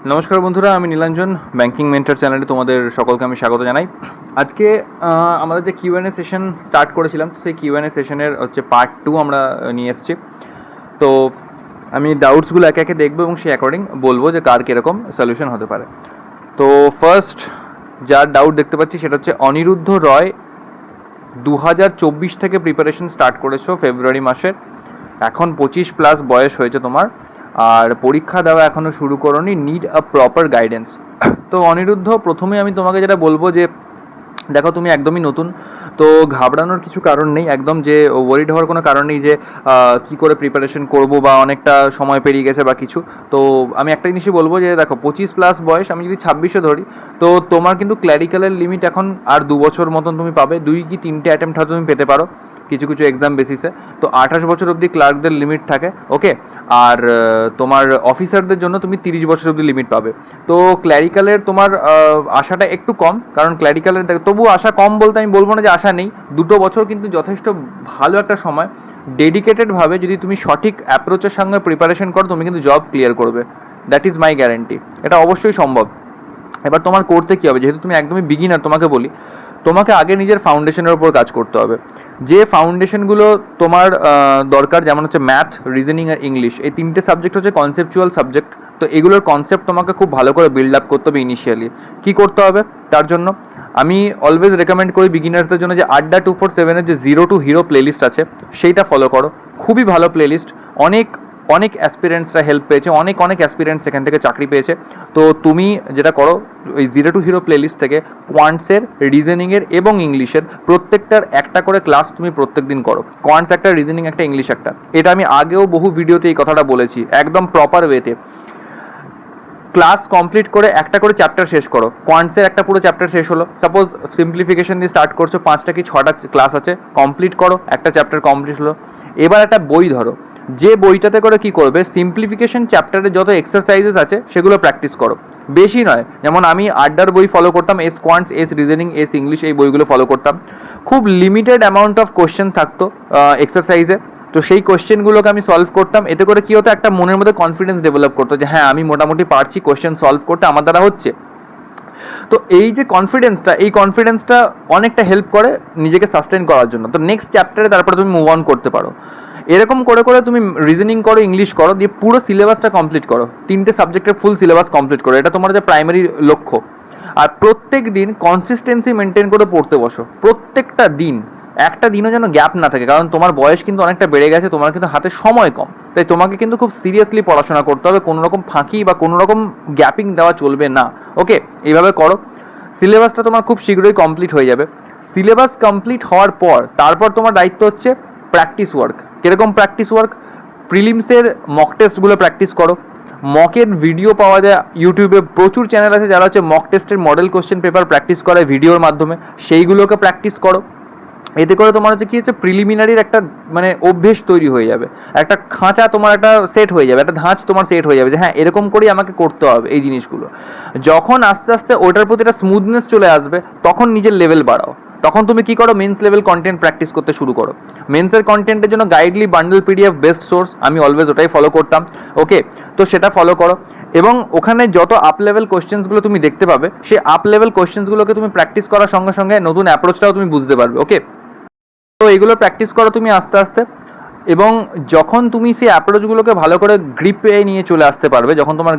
নমস্কার বন্ধুরা, আমি নীলাঞ্জন। ব্যাংকিং মেন্টর চ্যানেলে তোমাদের সকলকে আমি স্বাগত জানাই। আজকে আমাদের যে কিউএনএ সেশন স্টার্ট করেছিলাম, সেই কিউএনএ সেশনের পার্ট 2 আমরা নিয়ে এসেছি। তো আমি ডাউটসগুলো একে একে দেখবো এবং সেই অ্যাকর্ডিং বলবো যে কার কীরকম সলিউশন হতে পারে। তো ফার্স্ট যার ডাউট দেখতে পাচ্ছি সেটা হচ্ছে অনিরুদ্ধ রয়। 2024 থেকে প্রিপারেশন স্টার্ট করেছো ফেব্রুয়ারি মাসের, এখন 25+ বয়স হয়েছে তোমার, আর পরীক্ষা দেওয়া এখনও শুরু করোনি, নিড আ প্রপার গাইডেন্স। তো অনিরুদ্ধ, প্রথমে আমি তোমাকে যেটা বলবো যে দেখো, তুমি একদমই নতুন, তো ঘাবড়ানোর কিছু কারণ নেই, একদম যে ওয়ারিড হওয়ার কোনো কারণ নেই যে কি করে প্রিপারেশন করব বা অনেকটা সময় পেরিয়ে গেছে বা কিছু। তো আমি একটা জিনিসই বলবো যে দেখো, 25+ বয়স, আমি যদি 26-এ ধরি, তো তোমার কিন্তু ক্ল্যারিক্যালের লিমিট এখন আর 2 বছর মতন তুমি পাবে, 2 কি 3টে অ্যাটেম্প্ট হয়তো তুমি পেতে পারো কিছু কিছু এক্সাম বেসিসে। তো 28 বছর অবধি ক্লার্কদের লিমিট থাকে, ওকে। আর তোমার অফিসারদের জন্য তুমি 30 বছর অবধি লিমিট পাবে। তো ক্ল্যারিক্যালের তোমার আশাটা একটু কম, কারণ ক্ল্যারিক্যালের তবু আশা কম বলতে আমি বলবো না যে আশা নেই। 2 বছর কিন্তু যথেষ্ট ভালো একটা সময়। ডেডিকেটেডভাবে যদি তুমি সঠিক অ্যাপ্রোচের সঙ্গে প্রিপারেশন করো, তুমি কিন্তু জব ক্লিয়ার করবে। That is my guarantee. এটা অবশ্যই সম্ভব। এবার তোমার করতে কী হবে, যেহেতু তুমি একদমই বিগিনার, তোমাকে বলি, তোমাকে আগে নিজের ফাউন্ডেশনের উপর কাজ করতে হবে। যে ফাউন্ডেশনগুলো তোমার দরকার, যেমন হচ্ছে ম্যাথ, রিজনিং আর ইংলিশ, এই 3টে সাবজেক্ট হচ্ছে কনসেপচুয়াল সাবজেক্ট। তো এগুলোর কনসেপ্ট তোমাকে খুব ভালো করে বিল্ড আপ করতে হবে ইনিশিয়ালি। কী করতে হবে তার জন্য আমি অলওয়েজ রেকমেন্ড করি বিগিনার্সদের জন্য যে আড্ডা 247-এর যে 0 to Hero প্লেলিস্ট আছে, সেইটা ফলো করো। খুবই ভালো প্লেলিস্ট। অনেক অনেক অ্যাসপিরেন্টসরা হেল্প পেয়েছে, অনেক অ্যাসপিরেন্টস সেখান থেকে চাকরি পেয়েছে। তো তুমি যেটা করো, ওই 0 to Hero প্লেলিস্ট থেকে কোয়ান্টসের, রিজনিংয়ের এবং ইংলিশের প্রত্যেকটার একটা করে ক্লাস তুমি প্রত্যেক দিন করো। কোয়ান্টস একটা, রিজনিং একটা, ইংলিশ একটা। এটা আমি আগেও বহু ভিডিওতে এই কথাটা বলেছি, একদম প্রপার ওয়েতে। ক্লাস কমপ্লিট করে একটা করে চ্যাপ্টার শেষ করো। কোয়ান্টসের একটা পুরো চ্যাপ্টার শেষ হলো, সাপোজ সিম্পলিফিকেশন দিয়ে স্টার্ট করছো, 5টা কি 6টা ক্লাস আছে, কমপ্লিট করো, একটা চ্যাপ্টার কমপ্লিট হলো। এবার একটা বই ধরো, যে বইটাতে করে কি করবে, সিম্পলিফিকেশন চ্যাপ্টারে যত এক্সারসাইজেস আছে সেগুলো প্র্যাকটিস করো। বেশি নয়, যেমন আমি আড্ডার বই ফলো করতাম, Ace quants, Ace reasoning, Ace English, এই বইগুলো ফলো করতাম। খুব লিমিটেড অ্যামাউন্ট অফ কোশ্চেন থাকতো এক্সারসাইজে। তো সেই কোশ্চেনগুলোকে আমি সলভ করতাম। এতে করে কী হতো, একটা মনের মধ্যে কনফিডেন্স ডেভেলপ করতো যে হ্যাঁ, আমি মোটামুটি পারছি কোশ্চেন সলভ করতে, আমার দ্বারা হচ্ছে। তো এই যে কনফিডেন্সটা, এই কনফিডেন্সটা অনেকটা হেল্প করে নিজেকে সাস্টেন করার জন্য। তো নেক্সট চ্যাপ্টারে তারপরে তুমি মুভ অন করতে পারো। এরকম করে করে তুমি রিজনিং করো, ইংলিশ করো, দিয়ে পুরো সিলেবাসটা কমপ্লিট করো। 3টে সাবজেক্টের ফুল সিলেবাস কমপ্লিট করো, এটা তোমার যে প্রাইমারি লক্ষ্য। আর প্রত্যেক দিন কনসিস্টেন্সি মেনটেন করে পড়তে বসো, প্রত্যেকটা দিন। একটা দিনও যেন গ্যাপ না থাকে, কারণ তোমার বয়স কিন্তু অনেকটা বেড়ে গেছে, তোমার কিন্তু হাতে সময় কম। তাই তোমাকে কিন্তু খুব সিরিয়াসলি পড়াশোনা করতে হবে, কোনো রকম ফাঁকি বা কোনো রকম গ্যাপিং দেওয়া চলবে না, ওকে। এইভাবে করো। সিলেবাসটা তোমার খুব শীঘ্রই কমপ্লিট হয়ে যাবে। সিলেবাস কমপ্লিট হওয়ার পর তারপর তোমার দায়িত্ব হচ্ছে প্র্যাকটিস ওয়ার্ক। কীরকম প্র্যাকটিস ওয়ার্ক? প্রিলিমসের মক টেস্টগুলো প্র্যাকটিস করো। মকের ভিডিও পাওয়া যায় ইউটিউবে, প্রচুর চ্যানেল আছে যারা হচ্ছে মক টেস্টের মডেল কোশ্চেন পেপার প্র্যাকটিস করে ভিডিওর মাধ্যমে, সেইগুলোকে প্র্যাকটিস করো। এতে করে তোমার হচ্ছে কী হচ্ছে, প্রিলিমিনারির একটা মানে অভ্যেস তৈরি হয়ে যাবে, একটা খাঁচা তোমার একটা সেট হয়ে যাবে, একটা ধাঁচ তোমার সেট হয়ে যাবে যে হ্যাঁ, এরকম করেই আমাকে করতে হবে এই জিনিসগুলো। যখন আস্তে আস্তে ওটার প্রতি একটা স্মুথনেস চলে আসবে, তখন নিজের লেভেল বাড়াও। তখন তুমি কি করো, মেন্স লেভেল কন্টেন্ট প্র্যাকটিস করতে শুরু করো। মেন্সের কন্টেন্টের জন্য গাইডলি বান্ডেল পিডিএফ বেস্ট সোর্স, আমি অলওয়েজ ওটাই ফলো করতাম, ওকে। তো সেটা ফলো করো, এবং ওখানে যত আপ লেভেল কোশ্চেন্সগুলো তুমি দেখতে পাবে, সেই আপ লেভেল কোশ্চেন্সগুলোকে তুমি প্র্যাকটিস করার সঙ্গে সঙ্গে নতুন অ্যাপ্রোচটাও তুমি বুঝতে পারবে, ওকে। তো এগুলো প্র্যাকটিস করো তুমি আস্তে আস্তে, এবং যখন তুমি সেই অ্যাপ্রোচগুলোকে ভালো করে গ্রিপে নিয়ে চলে আসতে পারবে, যখন তোমার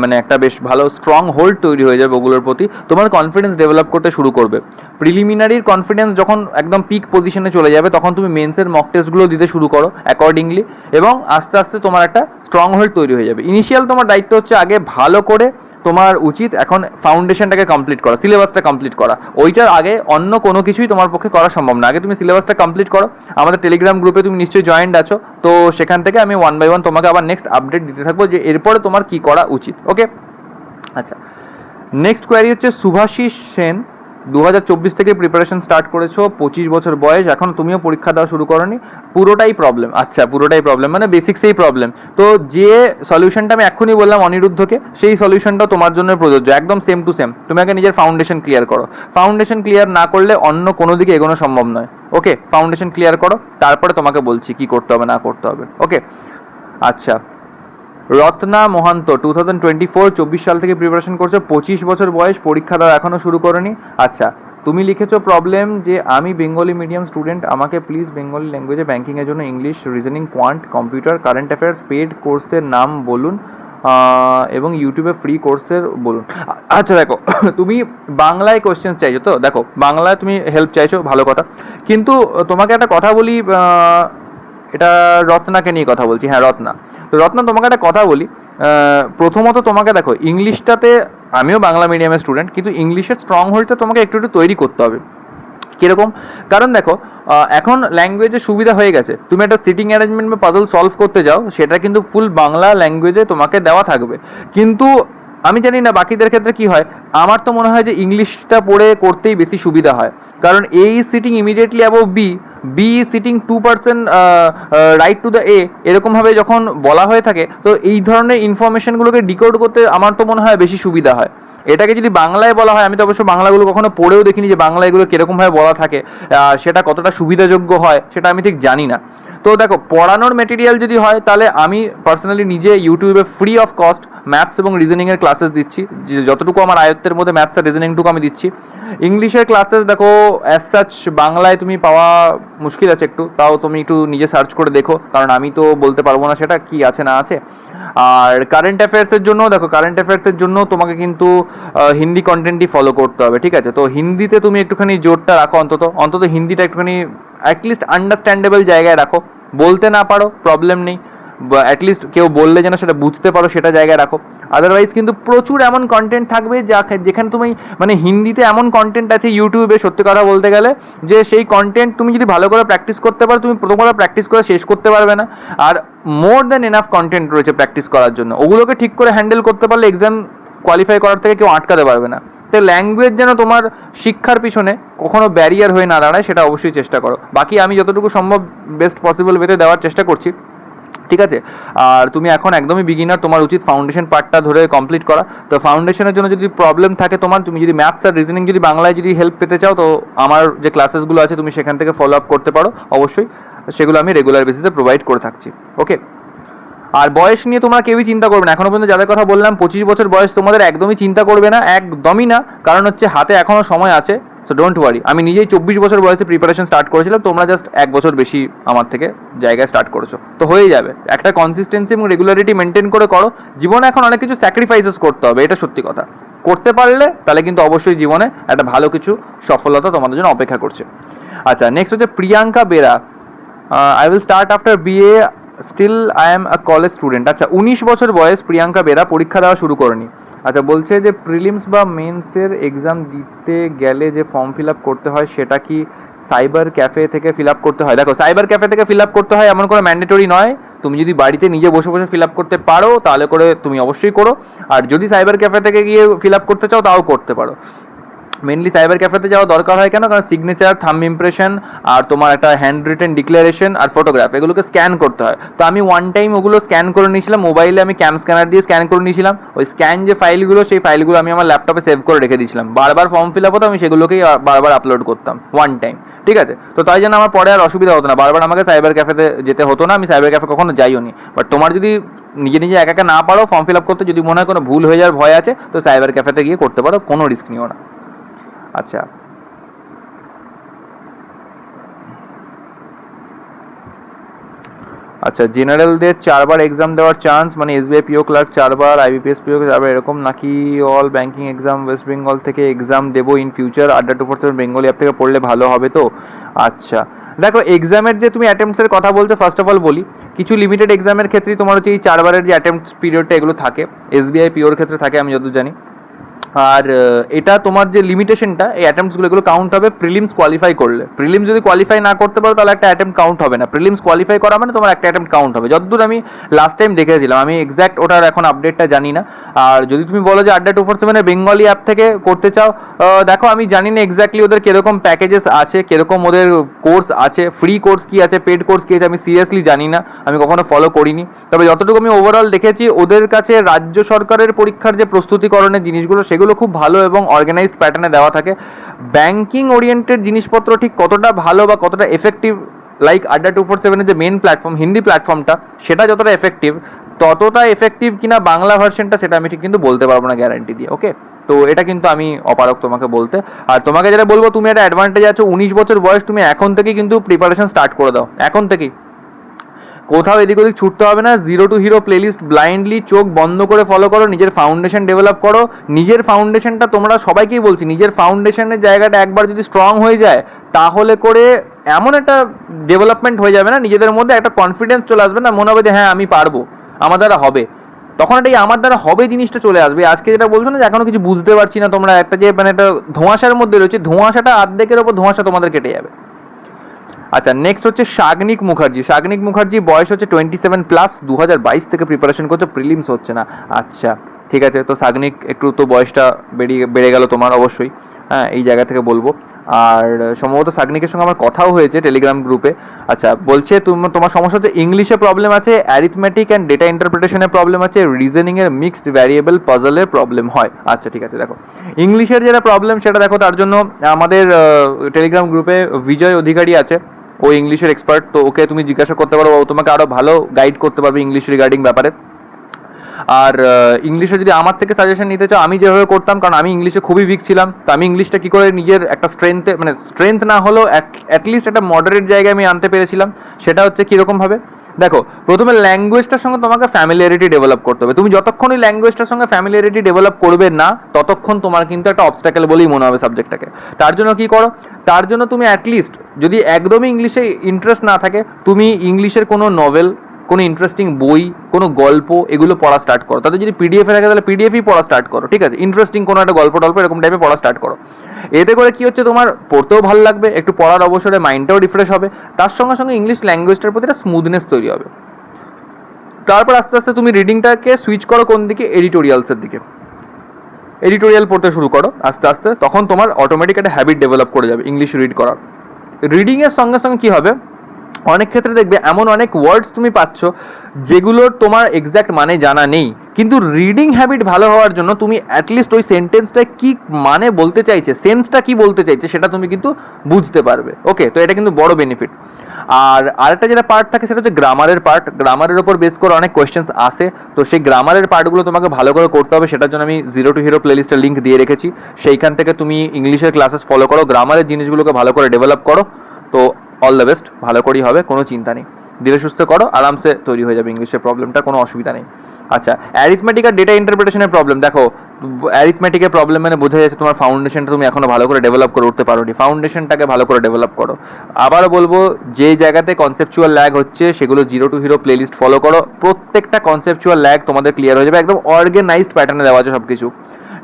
মানে একটা বেশ ভালো স্ট্রং হোল্ড তৈরি হয়ে যাবে ওগুলোর প্রতি, তোমার কনফিডেন্স ডেভেলপ করতে শুরু করবে। প্রিলিমিনারির কনফিডেন্স যখন একদম পিক পজিশনে চলে যাবে, তখন তুমি মেন্সের মক টেস্টগুলো দিতে শুরু করো অ্যাকর্ডিংলি, এবং আস্তে আস্তে তোমার একটা স্ট্রং হোল্ড তৈরি হয়ে যাবে। ইনিশিয়াল তোমার দায়িত্ব হচ্ছে আগে ভালো করে, তোমার উচিত এখন ফাউন্ডেশনটাকে কমপ্লিট করা, সিলেবাসটা কমপ্লিট করা। ওইটার আগে অন্য কোনো কিছুই তোমার পক্ষে করা সম্ভব না। আগে তুমি সিলেবাসটা কমপ্লিট করো। আমাদের টেলিগ্রাম গ্রুপে তুমি নিশ্চয়ই জয়েন্ট আছো, তো সেখান থেকে আমি 1 by 1 তোমাকে আবার নেক্সট আপডেট দিতে থাকবো যে এরপরে তোমার কী করা উচিত, ওকে। আচ্ছা, নেক্সট কোয়ারি হচ্ছে শুভাশিস সেন। 2024 থেকে প্রিপারেশন স্টার্ট করেছো, 25 বছর বয়স, এখন তুমিও পরীক্ষা দেওয়া শুরু করোনি। পুরোটাই প্রবলেম। আচ্ছা, পুরোটাই প্রবলেম মানে বেসিক্সেই প্রবলেম। তো যে সলিউশনটা আমি এক্ষুনি বললাম অনিরুদ্ধকে, সেই সলিউশনটা তোমার জন্য প্রযোজ্য, একদম সেম টু সেম। তুমি আগে নিজের ফাউন্ডেশন ক্লিয়ার করো। ফাউন্ডেশন ক্লিয়ার না করলে অন্য কোনো দিকে এগোনো সম্ভব নয়, ওকে। ফাউন্ডেশন ক্লিয়ার করো, তারপরে তোমাকে বলছি কি করতে হবে না করতে হবে, ওকে। আচ্ছা, রত্না মোহান্ত 2024 সাল থেকে প্রিপারেশন করছো, 25 বছর বয়স, পরীক্ষা দেওয়া এখনও শুরু করোনি। আচ্ছা, তুমি লিখেছো প্রবলেম যে আমি বেঙ্গলি মিডিয়াম স্টুডেন্ট, আমাকে প্লিজ বেঙ্গলি ল্যাঙ্গুয়েজে ব্যাঙ্কিংয়ের জন্য English, reasoning, quant, computer, current affairs paid কোর্সের নাম বলুন এবং ইউটিউবে ফ্রি কোর্সের বলুন। আচ্ছা দেখো, তুমি বাংলায় কোশ্চেন চাইছো তো, দেখো বাংলায় তুমি হেল্প চাইছো, ভালো কথা, কিন্তু তোমাকে একটা কথা বলি, এটা রত্নাকে নিয়ে কথা বলছি, হ্যাঁ রত্না। তো রত্না, তোমাকে একটা কথা বলি, প্রথমত তোমাকে দেখো ইংলিশটাতে, আমিও বাংলা মিডিয়ামের স্টুডেন্ট, কিন্তু ইংলিশের স্ট্রং হলটা তোমাকে একটু একটু তৈরি করতে হবে। কীরকম? কারণ দেখো এখন ল্যাঙ্গুয়েজের সুবিধা হয়ে গেছে, তুমি একটা সিটিং অ্যারেঞ্জমেন্ট বা পাজল সলভ করতে যাও, সেটা কিন্তু ফুল বাংলা ল্যাঙ্গুয়েজে তোমাকে দেওয়া থাকবে। কিন্তু আমি জানি না বাকিদের ক্ষেত্রে কি হয়, আমার তো মনে হয় যে ইংলিশটা পড়ে করতেই বেশি সুবিধা হয়। কারণ A is sitting immediately above B, B is sitting 2% right to the A, এরকমভাবে যখন বলা হয়ে থাকে, তো এই ধরনের ইনফরমেশনগুলোকে ডিকোড করতে আমার তো মনে হয় বেশি সুবিধা হয়। এটাকে যদি বাংলায় বলা হয়, আমি তো অবশ্য বাংলাগুলো কখনো পড়েও দেখিনি যে বাংলা এগুলো কীরকমভাবে বলা থাকে, সেটা কতটা সুবিধাযোগ্য হয় সেটা আমি ঠিক জানি না। তো দেখো, পড়ানোর মেটেরিয়াল যদি হয়, তাহলে আমি পার্সোনালি নিজে ইউটিউবে ফ্রি অফ কস্ট ম্যাথস এবং রিজনিংয়ের ক্লাসেস দিচ্ছি, যতটুকু আমার আয়ত্তের মধ্যে ম্যাথস আর রিজনিংটুকু আমি দিচ্ছি। ইংলিশের ক্লাসেস দেখো অ্যাজ সাচ বাংলায় তুমি পাওয়া মুশকিল আছে একটু, তাও তুমি একটু নিজে সার্চ করে দেখো, কারণ আমি তো বলতে পারবো না সেটা কি আছে না আছে। আর কারেন্ট অ্যাফেয়ার্সের জন্য দেখো, কারেন্ট অ্যাফেয়ার্সের জন্য তোমাকে কিন্তু হিন্দি কন্টেন্টই ফলো করতে হবে, ঠিক আছে? তো হিন্দিতে তুমি একটুখানি জোরটা রাখো, অন্তত হিন্দিটা একটুখানি অ্যাটলিস্ট আন্ডারস্ট্যান্ডেবল জায়গায় রাখো। বলতে না পারো প্রবলেম নেই, বা অ্যাটলিস্ট কেউ বললে যেন সেটা বুঝতে পারো সেটা জায়গায় রাখো। আদারওয়াইজ কিন্তু প্রচুর এমন কন্টেন্ট থাকবে যেখানে তুমি মানে হিন্দিতে এমন কন্টেন্ট আছে ইউটিউবে, সত্যি কথা বলতে গেলে, যে সেই কন্টেন্ট তুমি যদি ভালো করে প্র্যাকটিস করতে পারো, তুমি প্রথমবার প্র্যাকটিস করে শেষ করতে পারবে না। আর মোর দ্যান এনাফ কন্টেন্ট রয়েছে প্র্যাকটিস করার জন্য, ওগুলোকে ঠিক করে হ্যান্ডেল করতে পারলে এক্সাম কোয়ালিফাই করার থেকে কেউ আটকাতে পারবে না। তো ল্যাঙ্গুয়েজ যেন তোমার শিক্ষার পিছনে কখনো ব্যারিয়ার হয়ে না দাঁড়ায়, সেটা অবশ্যই চেষ্টা করো। বাকি আমি যতটুকু সম্ভব বেস্ট পসিবল ওয়েতে দেওয়ার চেষ্টা করছি, ঠিক আছে? আর তুমি এখন একদমই বিগিনার, তোমার উচিত ফাউন্ডেশন পার্টটা ধরে কমপ্লিট করা। তো ফাউন্ডেশনের জন্য যদি প্রবলেম থাকে তোমার, তুমি যদি ম্যাথস আর রিজনিং যদি বাংলায় যদি হেল্প পেতে চাও, তো আমার যে ক্লাসেসগুলো আছে তুমি সেখান থেকে ফলো আপ করতে পারো অবশ্যই, সেগুলো আমি রেগুলার বেসিসে প্রোভাইড করে থাকছি। ওকে, আর বয়স নিয়ে তোমরা কেউই চিন্তা করবে না, এখনো পর্যন্ত যাদের কথা বললাম 25 বছর বয়স, তোমাদের একদমই চিন্তা করবে না, একদমই না। কারণ হচ্ছে হাতে এখনও সময় আছে, সো ডোন্ট ওয়ারি। আমি নিজেই 24 বছর বয়সে প্রিপারেশন স্টার্ট করেছিলাম, তোমরা জাস্ট 1 বছর বেশি আমার থেকে জায়গায় স্টার্ট করেছো, তো হয়ে যাবে। একটা কনসিস্টেন্সি এবং রেগুলারিটি মেনটেন করে করো। জীবনে এখন অনেক কিছু স্যাক্রিফাইসেস করতে হবে, এটা সত্যি কথা। করতে পারলে তাহলে কিন্তু অবশ্যই জীবনে একটা ভালো কিছু সফলতা তোমাদের জন্য অপেক্ষা করছে। আচ্ছা, নেক্সট হচ্ছে Priyanka Bera, I will start after BA, still I am a college student. আচ্ছা, 19 বছর বয়স, প্রিয়াঙ্কা বেরা, পরীক্ষা দেওয়া শুরু করেনি। আচ্ছা, বলছে যে প্রিলিমস বা মেন্সের এক্সাম দিতে গেলে যে ফর্ম ফিল আপ করতে হয়, সেটা কি সাইবার ক্যাফে থেকে ফিল আপ করতে হয়? দেখো, সাইবার ক্যাফে থেকে ফিল আপ করতে হয় এমন কোনো ম্যান্ডেটরি নয়। তুমি যদি বাড়িতে নিজে বসে বসে ফিল আপ করতে পারো তাহলে করে তুমি অবশ্যই করো, আর যদি সাইবার ক্যাফে থেকে গিয়ে ফিল আপ করতে চাও তাও করতে পারো। মেনলি সাইবার ক্যাফেতে যাওয়া দরকার হয় কেন? কারণ সিগনেচার, থাম্ব ইমপ্রেশন, আর তোমার একটা হ্যান্ড রিটেন ডিক্লারেশন আর ফটোগ্রাফ, এগুলোকে স্ক্যান করতে হয়। তো আমি ওয়ান টাইম ওগুলো স্ক্যান করে নিয়েছিলাম মোবাইলে, আমি ক্যাম স্ক্যানার দিয়ে স্ক্যান করে নিয়েছিলাম। ওই স্ক্যান যে ফাইলগুলো, সেই ফাইলগুলো আমি আমার ল্যাপটপে সেভ করে রেখে দিয়েছিলাম। বারবার ফর্ম ফিল আপ হতো, আমি সেগুলোকেই বারবার আপলোড করতাম ওয়ান টাইম, ঠিক আছে? তো তাই জন্য আমার পরে আর অসুবিধা হতো না, বারবার আমাকে সাইবার ক্যাফেতে যেতে হতো না। আমি সাইবার ক্যাফে কখনো যাইও নি। বাট তোমার যদি নিজে নিজে একা একা না পারো ফর্ম ফিল আপ করতে, যদি মনে হয় কোনো ভুল হয়ে যাওয়ার ভয় আছে, তো সাইবার ক্যাফেতে গিয়ে করতে পারো, কোনো রিস্ক নিও না। আচ্ছা, আচ্ছা, জেনারেলদের 4বার এক্সাম দেওয়ার চান্স, মানে এসবিআই পিও ক্লার্ক 4বার, আইবিপিএস পিও 4বার, এরকম নাকি? All banking exam West Bengal থেকে এক্সাম দেবো ইন ফিউচার, আড্ডা 247 বেঙ্গলি অ্যাপ থেকে পড়লে ভালো হবে তো? আচ্ছা, দেখো এক্সামের যে তুমি অ্যাটেম্পটসের কথা বলতে, ফার্স্ট অফ অল বলি, কিছু লিমিটেড এক্সামের ক্ষেত্রে তোমার হচ্ছে এই 4বারের যে অ্যাটেম্পটস পিরিয়ডটা এগুলো থাকে, এসবিআই পিওর ক্ষেত্রে থাকে আমি যতদূর জানি। আর এটা তোমার যে লিমিটেশনটা, এই অ্যাটেম্পটসগুলো এগুলো কাউন্ট হবে প্রিলিমস কোয়ালিফাই করলে। প্রিলিমস যদি কোয়ালিফাই না করতে পারো তাহলে একটা অ্যাটেম্পট কাউন্ট হবে না। প্রিলিমস কোয়ালিফাই করা মানে তোমার একটা অ্যাটেম্পট কাউন্ট হবে, যতদূর আমি লাস্ট টাইম দেখেছিলাম। আমি এক্স্যাক্ট ওটার এখন আপডেটটা জানি না। আর যদি তুমি বলো যে আড্ডা 247 বেঙ্গলি অ্যাপ থেকে করতে চাও, দেখো আমি জানি না এক্স্যাক্টলি ওদের কীরকম প্যাকেজেস আছে, কীরকম ওদের কোর্স আছে, ফ্রি কোর্স কী আছে, পেড কোর্স কী আছে, আমি সিরিয়াসলি জানি না, আমি কখনো ফলো করিনি। তবে যতটুকু আমি ওভারঅল দেখেছি, ওদের কাছে রাজ্য সরকারের পরীক্ষার যে প্রস্তুতিকরণের জিনিসগুলো, সেগুলো খুব ভালো এবং অর্গানাইজড প্যাটার্নে দেওয়া থাকে। ব্যাঙ্কিং ওরিয়েন্টেড জিনিসপত্র ঠিক কতটা ভালো বা কতটা এফেক্টিভ, লাইক আড্ডা 247 যে মেন প্ল্যাটফর্ম হিন্দি প্ল্যাটফর্মটা, সেটা যতটা এফেক্টিভ, ততটা এফেক্টিভ কিনা বাংলা ভার্সনটা সেটা আমি ঠিক কিন্তু বলতে পারবো না গ্যারান্টি দিয়ে, ওকে। তো এটা কিন্তু আমি অপারক তোমাকে বলতে। আর তোমাকে যেটা বলবো, তুমি একটা অ্যাডভান্টেজ আছো, 19 বছর বয়স, তুমি এখন থেকেই কিন্তু প্রিপারেশন স্টার্ট করে দাও, এখন থেকেই। কোথাও এদিক ওদিক ছুটতে হবে না, zero two hero playlist blindly চোখ বন্ধ করে ফলো করো, নিজের ফাউন্ডেশন ডেভেলপ করো। নিজের ফাউন্ডেশনটা তোমরা সবাইকেই বলছি, নিজের ফাউন্ডেশনের জায়গাটা একবার যদি স্ট্রং হয়ে যায়, তাহলে করে এমন একটা ডেভেলপমেন্ট হয়ে যাবে না নিজেদের মধ্যে, একটা কনফিডেন্স চলে আসবে না, মনে হবে যে হ্যাঁ আমি পারবো, আমার দ্বারা হবে। তখন এটাই আমার দ্বারা হবে জিনিসটা চলে আসবে। আজকে যেটা বলছো না যে এখনো কিছু বুঝতে পারছি না, তোমরা একটা যে মানে একটা ধোঁয়াশার মধ্যে রয়েছে, ধোঁয়াশাটা অর্ধেকের ওপর ধোঁয়াশা তোমাদের কেটে যাবে। আচ্ছা, নেক্সট হচ্ছে শাগনিক মুখার্জি। শাগনিক মুখার্জি বয়স হচ্ছে 27+, 2022 থেকে প্রিপারেশন করছো, প্রিলিমস হচ্ছে না। আচ্ছা ঠিক আছে, তো শাগনিক একটু তো বয়সটা বেড়ে গেল তোমার অবশ্যই, হ্যাঁ এই জায়গা থেকে বলবো। আর সম্ভবত শাগনিকের সঙ্গে আমার কথাও হয়েছে টেলিগ্রাম গ্রুপে। আচ্ছা, বলছে তোমার সমস্যা হচ্ছে ইংলিশে প্রবলেম আছে, অ্যারিথমেটিক অ্যান্ড ডেটা ইন্টারপ্রিটেশনের প্রবলেম আছে, রিজনিংয়ের মিক্সড ভ্যারিয়েবল পাজলের প্রবলেম হয়। আচ্ছা ঠিক আছে, দেখো ইংলিশের যেটা প্রবলেম সেটা দেখো, তার জন্য আমাদের টেলিগ্রাম গ্রুপে বিজয় অধিকারী আছে, ও ইংলিশের এক্সপার্ট, তো ওকে তুমি জিজ্ঞাসা করতে পারো, ও তোমাকে আরো ভালো গাইড করতে পারবে ইংলিশ রিগার্ডিং ব্যাপারে। আর ইংলিশে যদি আমার থেকে সাজেশন নিতে চাও, আমি যেভাবে করতাম, কারণ আমি ইংলিশে খুবই উইক ছিলাম, তো আমি ইংলিশটা কী করে নিজের একটা মানে স্ট্রেংথ না হলেও অ্যাটলিস্ট একটা মডারেট জায়গায় আমি আনতে পেরেছিলাম, সেটা হচ্ছে কীরকমভাবে। দেখো, প্রথমে ল্যাঙ্গুয়েজটার সঙ্গে তোমাকে ফ্যামিলিয়ারিটি ডেভেলপ করতে হবে। তুমি যতক্ষণই ল্যাঙ্গুয়েজটার সঙ্গে ফ্যামিলিয়ারিটি ডেভেলপ করবে না, ততক্ষণ তোমার কিন্তু একটা অবস্ট্যাকেল বলেই মনে হবে সাবজেক্টটাকে। তার জন্য কি করো, তার জন্য তুমি অ্যাটলিস্ট যদি একদমই ইংলিশে ইন্টারেস্ট না থাকে, তুমি ইংলিশের কোনো নভেল, কোনো ইন্টারেস্টিং বই, কোনো গল্প, এগুলো পড়া স্টার্ট করো। তাদের যদি পিডিএফে থাকে তাহলে পিডিএফই পড়া স্টার্ট করো, ঠিক আছে? ইন্টারেস্টিং কোনো একটা গল্প টল্প এরকম টাইপের পড়া স্টার্ট করো। এতে করে কি হচ্ছে, তোমার পড়তেও ভালো লাগবে, একটু পড়ার অবসরে মাইন্ডটাও রিফ্রেশ হবে, তার সঙ্গে সঙ্গে ইংলিশ ল্যাঙ্গুয়েজটার প্রতি একটা স্মুথনেস তৈরি হবে। তারপর আস্তে আস্তে তুমি রিডিংটাকে সুইচ করো কোন দিকে, এডিটোরিয়ালসের দিকে। এডিটোরিয়াল পড়তে শুরু করো আস্তে আস্তে, তখন তোমার অটোমেটিক একটা হ্যাবিট ডেভেলপ করে যাবে ইংলিশ রিড করার। রিডিংয়ের সঙ্গে সঙ্গে কী হবে, অনেক ক্ষেত্রে দেখবে এমন অনেক ওয়ার্ডস তুমি পাচ্ছ যেগুলোর তোমার এক্স্যাক্ট মানে জানা নেই, কিন্তু রিডিং হ্যাবিট ভালো হওয়ার জন্য তুমি অ্যাটলিস্ট ওই সেন্টেন্সটা কি মানে বলতে চাইছে, সেন্সটা কি বলতে চাইছে, সেটা তুমি কিন্তু বুঝতে পারবে। ওকে, তো এটা কিন্তু বড় বেনিফিট। আর আরেকটা যেটা পার্ট থাকে সেটা হচ্ছে গ্রামারের পার্ট। গ্রামারের ওপর বেস করে অনেক কোয়েশ্চেন্স আসে, তো সেই গ্রামারের পার্টগুলো তোমাকে ভালো করে করতে হবে। সেটার জন্য আমি জিরো টু হিরো প্লেলিস্টের লিঙ্ক দিয়ে রেখেছি, সেইখান থেকে তুমি ইংলিশের ক্লাসেস ফলো করো, গ্রামারের জিনিসগুলোকে ভালো করে ডেভেলপ করো। তো অল দ্য বেস্ট, ভালো করেই হবে, কোনো চিন্তা নেই। ধীরে সুস্থে করো, আরামসে তৈরি হয়ে যাবে ইংলিশের প্রবলেমটা, কোনো অসুবিধা নেই। আচ্ছা, অ্যারিথমেটিক আর ডেটা ইন্টারপ্রিটেশনের প্রবলেম। দেখো, অ্যারিথমেটিকের প্রবলেম মানে বোঝা যাচ্ছে তোমার ফাউন্ডেশনটা তুমি এখনো ভালো করে ডেভেলপ করে উঠতে পারোনি, ফাউন্ডেশনটাকে ভালো করে ডেভেলপ করো। আবারও বলবো, যে জায়গাতে কনসেপচুয়াল ল্যাগ হচ্ছে সেগুলো zero two hero playlist follow করো, প্রত্যেকটা কনসেপচুয়াল ল্যাগ তোমাদের ক্লিয়ার হয়ে যাবে, একদম অর্গানাইজড প্যাটার্নে দেওয়া আছে সব কিছু।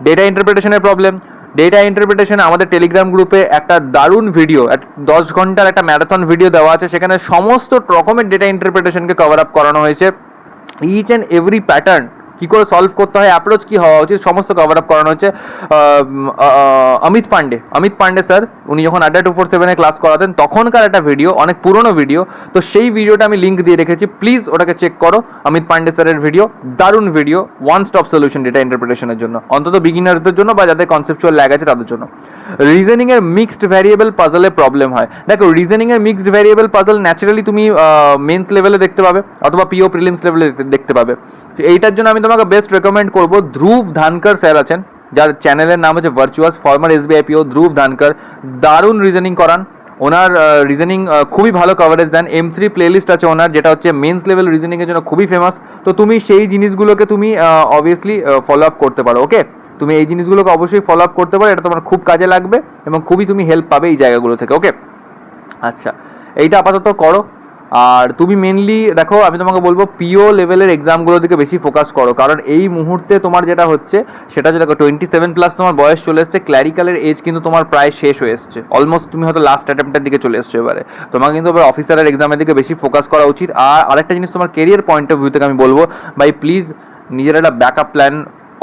ডেটা ইন্টারপ্রিটেশনের প্রবলেম, ডেটা ইন্টারপ্রিটেশন আমাদের টেলিগ্রাম গ্রুপে একটা দারুণ ভিডিও, 10 ঘন্টার একটা ম্যারাথন ভিডিও দেওয়া আছে, সেখানে সমস্ত রকমের ডেটা ইন্টারপ্রিটেশনকে কভার আপ করানো হয়েছে। ইচ অ্যান্ড এভরি প্যাটার্ন কী করে সলভ করতে হয়, অ্যাপ্রোচ কী হওয়া উচিত, সমস্ত কভার আপ করানো হচ্ছে। অমিত পান্ডে স্যার, উনি যখন আড্ডা 247-এ ক্লাস করাতেন তখনকার একটা ভিডিও, অনেক পুরনো ভিডিও, তো সেই ভিডিওটা আমি লিঙ্ক দিয়ে রেখেছি, প্লিজ ওটাকে চেক করো। অমিত পান্ডে স্যারের ভিডিও, দারুণ video, one stop solution data ইন্টারপ্রিটেশনের জন্য, অন্তত বিগিনার্সদের জন্য বা যাদের কনসেপচুয়াল ল্যাগ আছে তাদের জন্য। রিজনিংয়ের মিক্সড ভ্যারিয়েবল পাজলে প্রবলেম হয়। দেখো, রিজনিংয়ের মিক্সড ভ্যারিয়েবল পাজল ন্যাচারালি তুমি মেন্স লেভেলে দেখতে পাবে অথবা পিও প্রিলিমস লেভেলে দেখতে পাবে। এইটার জন্য আমি তোমাকে বেস্ট রেকমেন্ড করবো, ধ্রুব ধানকর স্যার আছেন, যার চ্যানেলের নাম হচ্ছে ভার্চুয়াস, ফর্মার এসবিআই পিও ধ্রুব ধানকর, দারুণ রিজনিং করান। ওনার রিজনিং খুবই ভালো কভারেজ দেন। M3 প্লেলিস্ট আছে ওনার, যেটা হচ্ছে মেন্স লেভেল রিজনিংয়ের জন্য খুবই ফেমাস। তো তুমি সেই জিনিসগুলোকে তুমি অবভিয়াসলি ফলো আপ করতে পারো। ওকে, তুমি এই জিনিসগুলোকে অবশ্যই ফলো আপ করতে পারো, এটা তোমার খুব কাজে লাগবে এবং খুবই তুমি হেল্প পাবে এই জায়গাগুলো থেকে। ওকে, আচ্ছা, এইটা আপাতত করো। আর তুমি মেনলি দেখো, আমি তোমাকে বলবো পিও লেভেলের এক্সামগুলোর দিকে বেশি ফোকাস করো, কারণ এই মুহূর্তে তোমার যেটা হচ্ছে সেটা হচ্ছে, দেখো 27+ তোমার বয়স চলে এসছে, ক্ল্যারিক্যালের এজ কিন্তু তোমার প্রায় শেষ হয়ে এসছে, অলমোস্ট তুমি হয়তো লাস্ট অ্যাটেম্পটের দিকে চলে এসছো। এবারে তোমাকে কিন্তু এবার অফিসারের এক্সামের দিকে বেশি ফোকাস করা উচিত। আর আরেকটা জিনিস তোমার কেরিয়ার পয়েন্ট অফ ভিউ থেকে আমি বলবো, ভাই প্লিজ নিজের একটা ব্যাকআপ প্ল্যান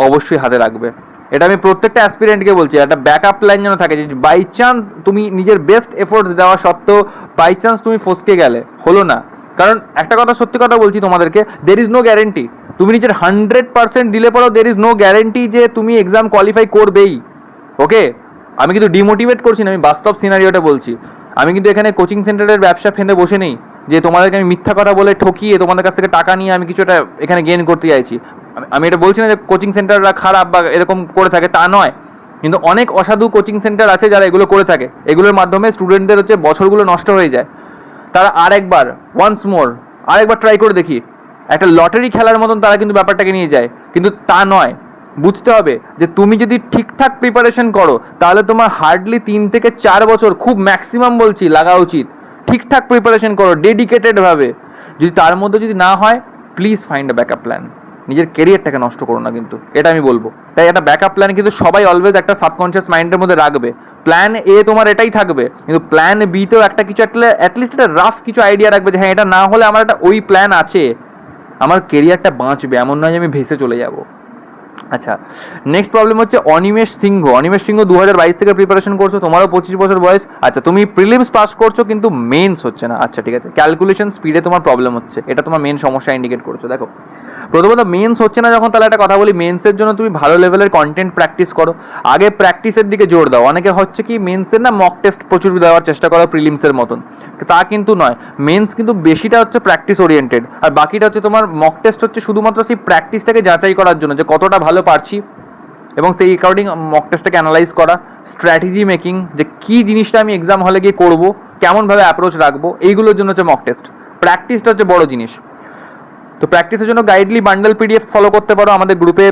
অবশ্যই হাতে রাখবে। এটা আমি প্রত্যেকটা অ্যাসপিরেন্টকে বলছি, একটা ব্যাকআপ প্ল্যান যেন থাকে, যে বাই চান্স তুমি নিজের বেস্ট এফোর্টস দেওয়া সত্ত্বেও বাই চান্স তুমি ফসকে গেলে, হলো না। কারণ একটা কথা সত্যি কথা বলছি তোমাদেরকে, দের ইজ নো গ্যারেন্টি, তুমি নিজের 100% দিলে পরেও দের ইজ নো গ্যারেন্টি যে তুমি এক্সাম কোয়ালিফাই করবেই। ওকে, আমি কিন্তু ডিমোটিভেট করছি না, আমি বাস্তব সিনারিওটা বলছি। আমি কিন্তু এখানে কোচিং সেন্টারের ব্যবসা ফেঁদে বসে নেই, যে তোমাদেরকে আমি মিথ্যা কথা বলে ঠকিয়ে তোমাদের কাছ থেকে টাকা নিয়ে আমি কিছু একটা এখানে গেইন করতে চাইছি। আমি এটা বলছি না যে কোচিং সেন্টাররা খারাপ বা এরকম করে থাকে, তা নয়, কিন্তু অনেক অসাধু কোচিং সেন্টার আছে যারা এগুলো করে থাকে। এগুলোর মাধ্যমে স্টুডেন্টদের হচ্ছে বছরগুলো নষ্ট হয়ে যায়। তারা আরেকবার আরেকবার ট্রাই করে দেখি, একটা লটারি খেলার মতন তারা কিন্তু ব্যাপারটাকে নিয়ে যায়, কিন্তু তা নয়। বুঝতে হবে যে তুমি যদি ঠিকঠাক প্রিপারেশন করো তাহলে তোমার হার্ডলি 3 থেকে 4 বছর, খুব ম্যাক্সিমাম বলছি, লাগা উচিত। ঠিকঠাক প্রিপারেশন করো ডেডিকেটেডভাবে। যদি তার মধ্যে যদি না হয়, please find a backup plan. নিজের কেরিয়ারটাকে নষ্ট করো না, কিন্তু এটা আমি বলবো। তাই একটা ব্যাকআপ প্ল্যান কিন্তু সবাই অলওয়েজ একটা সাবকনশিয়াস মাইন্ডের মধ্যে রাখবে। প্ল্যান এ তোমার এটাই থাকবে, কিন্তু প্ল্যান বি তেও একটা কিছু অ্যাটলিস্ট একটা রাফ কিছু আইডিয়া রাখবে যে হ্যাঁ এটা না হলে আমার একটা ওই প্ল্যান আছে, আমার কেরিয়ারটা বাঁচবে, এমন নয় যে আমি ভেসে চলে যাবো। আচ্ছা, নেক্সট প্রবলেম হচ্ছে অনিমেষ সিংহ। 2022 থেকে প্রিপারেশন করছো, তোমারও 25 বছর বয়স। আচ্ছা, তুমি প্রিলিমস পাস করছো কিন্তু মেন্স হচ্ছে না। আচ্ছা ঠিক আছে, ক্যালকুলেশন স্পিডে তোমার প্রবলেম হচ্ছে, এটা তোমার মেন সমস্যা ইন্ডিকেট করছো। দেখো, প্রথমত মেন্স হচ্ছে না যখন, তাহলে একটা কথা বলি, মেন্সের জন্য তুমি ভালো লেভেলের কন্টেন্ট প্র্যাকটিস করো। আগে প্র্যাকটিসের দিকে জোর দাও। অনেকে হচ্ছে কি মেন্সের না মক টেস্ট প্রচুর দেওয়ার চেষ্টা করো প্রিলিমসের মতন, তা কিন্তু নয়। মেন্স কিন্তু বেশিটা হচ্ছে প্র্যাকটিস ওরিয়েন্টেড, আর বাকিটা হচ্ছে তোমার মক টেস্ট হচ্ছে শুধুমাত্র সেই প্র্যাকটিসটাকে যাচাই করার জন্য যে কতটা ভালো পারছি, এবং সেই অ্যাকর্ডিং মক টেস্টটাকে অ্যানালাইজ করা, স্ট্র্যাটেজি মেকিং, যে কী জিনিসটা আমি এক্সাম হলে গিয়ে করবো, কেমনভাবে অ্যাপ্রোচ রাখবো, এইগুলোর জন্য হচ্ছে মক টেস্ট। প্র্যাকটিসটা হচ্ছে বড় জিনিস। তো প্র্যাকটিসের জন্য গাইডলি বান্ডেল পিডিএফ ফলো করতে পারো। আমাদের গ্রুপে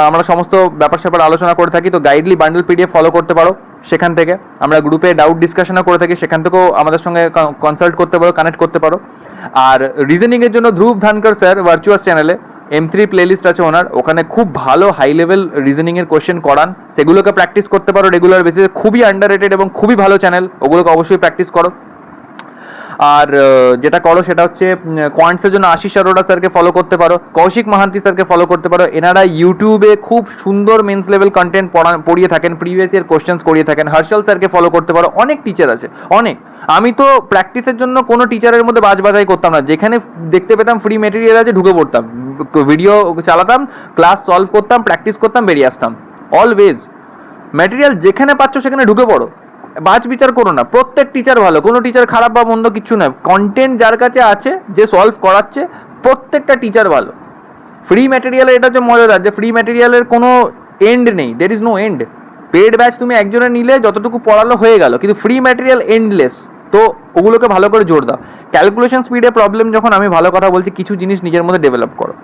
আমরা সমস্ত ব্যাপার স্যাপার আলোচনা করে থাকি, তো গাইডলি বান্ডেল পিডিএফ ফলো করতে পারো। সেখান থেকে আমরা গ্রুপে ডাউট ডিসকাশনও করে থাকি, সেখান থেকেও আমাদের সঙ্গে কনসাল্ট করতে পারো, কানেক্ট করতে পারো। আর রিজনিংয়ের জন্য ধ্রুব ধানকর স্যার ভার্চুয়াস চ্যানেলে M3 প্লেলিস্ট আছে ওনার, ওখানে খুব ভালো হাই লেভেল রিজনিংয়ের কোয়েশ্চেন করান, সেগুলোকে প্র্যাকটিস করতে পারো রেগুলার বেসিসে। খুবই আন্ডাররেটেড এবং খুবই ভালো চ্যানেল, ওগুলোকে অবশ্যই প্র্যাকটিস করো। আর যেটা করো সেটা হচ্ছে কোয়ান্টসের জন্য আশিস অরোরা স্যারকে ফলো করতে পারো, কৌশিক মাহান্তি স্যারকে ফলো করতে পারো। এনারা ইউটিউবে খুব সুন্দর মেন্স লেভেল কন্টেন্ট পড়িয়ে থাকেন, প্রিভিয়াস ইয়ার কোশ্চেন্স করিয়ে থাকেন। হর্ষল স্যারকে ফলো করতে পারো। অনেক টিচার আছে, অনেক। আমি তো প্র্যাকটিসের জন্য কোনো টিচারের মধ্যে বাজবাজাই করতাম না, যেখানে দেখতে পেতাম ফ্রি মেটেরিয়াল আছে ঢুকে পড়তাম, ভিডিও চালাতাম, ক্লাস সলভ করতাম, প্র্যাকটিস করতাম, বেরিয়ে আসতাম। অলওয়েজ ম্যাটেরিয়াল যেখানে পাচ্ছ সেখানে ঢুকে পড়ো, বাজ বিচার করো না। প্রত্যেক টিচার ভালো, কোনো টিচার খারাপ বা মন্দ কিছু নয়। কন্টেন্ট যার কাছে আছে, যে সলভ করাচ্ছে, প্রত্যেকটা টিচার ভালো। ফ্রি ম্যাটেরিয়ালের এটা হচ্ছে মজাদার, যে ফ্রি ম্যাটেরিয়ালের কোনো এন্ড নেই, there is no end. Paid batch তুমি একজনে নিলে যতটুকু পড়ালো হয়ে গেল, কিন্তু ফ্রি ম্যাটেরিয়াল এন্ডলেস। তো ওগুলোকে ভালো করে জোর দাও। ক্যালকুলেশন স্পিডে প্রবলেম যখন, আমি ভালো কথা বলছি, কিছু জিনিস নিজের মধ্যে ডেভেলপ করো।